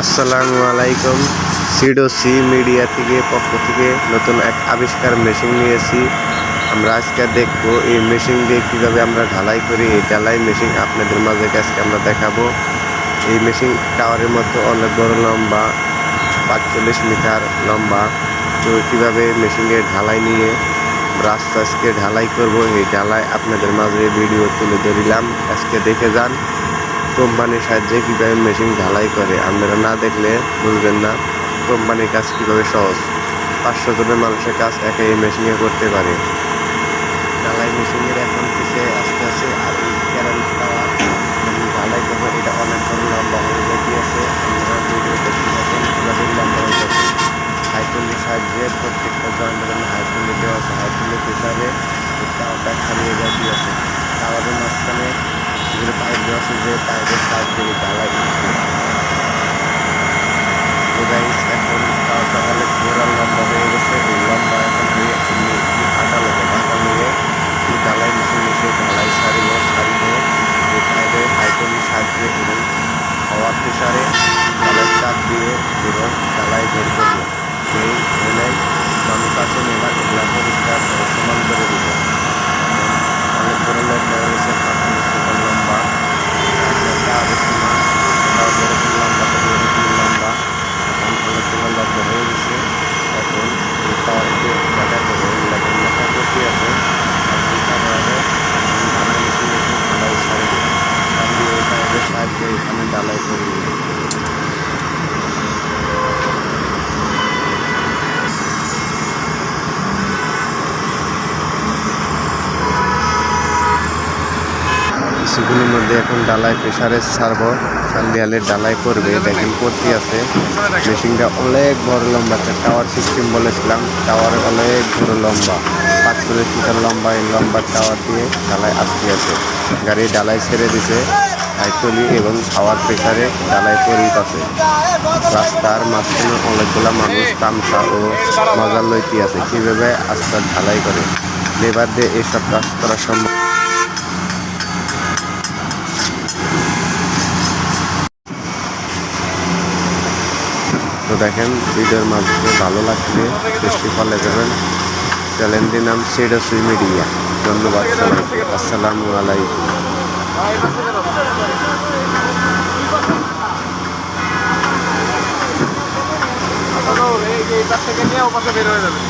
আসসালামু আলাইকুম। সিডো C media থেকে পক্ষ থেকে নতুন এক আবিষ্কার মেশিন নিয়েছি। আমরা আজকে দেখব এই মেশিন দিয়ে কীভাবে আমরা ঢালাই করি। এই ঢালাই মেশিন আপনাদের মাঝে আজকে আমরা দেখাবো। এই মেশিন টাওয়ারের মতো অনেক বড় লম্বা, ৪৫ মিটার লম্বা। তো কীভাবে মেশিনে ঢালাই নিয়ে রাস্তা আজকে ঢালাই করব, এই ঢালাই আপনাদের মাঝে ভিডিও তুলে ধরিলাম। আজকে দেখে যান কোম্পানির সাহায্যে কীভাবে মেশিন ঢালাই করে। আপনারা না দেখলে বুঝবেন না কোম্পানির কাজ কীভাবে সহজ। ৫০০ জনের মানুষের কাজ একা এই মেশিনে করতে পারে। ঢালাই মেশিনের এখন পিছিয়ে আসতে আছে। আর এই ক্যারেন্ট টাওয়ার ঢালাই করবো, এটা অনেক বড় লম্বা হয়ে গিয়েছে। আপনারা ভিডিও দেখতে থাকেন কীভাবে লম্বা হয়ে গেছে। হাইড্রোলিক সাহায্যে প্রত্যেকটা জয়েন্টের জন্য হাইড্রোলিক দেওয়া আছে। হাইড্রোলিক হিসাবে টাওয়ারটা খালিয়ে গিয়েছে। টাওয়ারের মাঝখানে যেগুলো পাইপ দেওয়া আছে, যে পাইপের সাহায্যে ঢালাই এখন টাওয়ারটা অনেক বড় লম্বা হয়ে গেছে। এই লম্বা এখন হয়ে আটাল নিয়ে ঢালাই মেশিন এসে ঢালাই সারিব এই পাইপের হাইড্রোলিক সাহায্যে এবং হাওয়ার প্রেসারে ঢালাই চাপ দিয়ে এবং ঢালাই বের করবো। এই ধরনের মানুষ আছে নেওয়া এগুলা পরিষ্কার সমান করে দিত। অনেক বড় লম্বা হয়ে গেছে, ৪৫ মিটার লম্বা। লম্বা এখন অনেকগুলো লম্বা হয়ে গেছে। এখন এই টাওয়ারকে দেখা করে লেখা করতে আছে। ঢালাই মেশিন এসে ঢালাই সারে দিয়ে এই পাইপের সাহায্যে এখানে ঢালাই করে দিবে। কিছুগুলোর মধ্যে এখন ডালাই প্রেসারে ছাড়বো, চালিয়ালে ডালাই করবে। দেখেন করতে আছে। মেশিনটা অনেক বড় লম্বা, একটা টাওয়ার সিস্টেম বলেছিলাম। টাওয়ার অনেক বড় লম্বা, ৪৫ মিটার লম্বা। এই লম্বা টাওয়ার দিয়ে ডালাই আসতে আছে। গাড়ি ডালাই ছেড়ে দিছে হাইড্রোলি এবং পাওয়ার প্রেসারে ডালাই করিতে আছে। রাস্তার মাঝখানে অনেকগুলা মানুষ তামসা ও মজা লইতে আছে কীভাবে আস্তে ঢালাই করে। লেবার দিয়ে এইসব কাজ করা সম্ভব। তো দেখেন ভিডিওর মাধ্যমে ভালো লাগলে বেশি ফলো করবেন। চ্যানেলটির নাম সিডো সি মিডিয়া। ধন্যবাদ সবাইকে। আসসালামু আলাইকুম। এই পাশ থেকে নিয়ে ও পাশে বের হয়ে যাবে।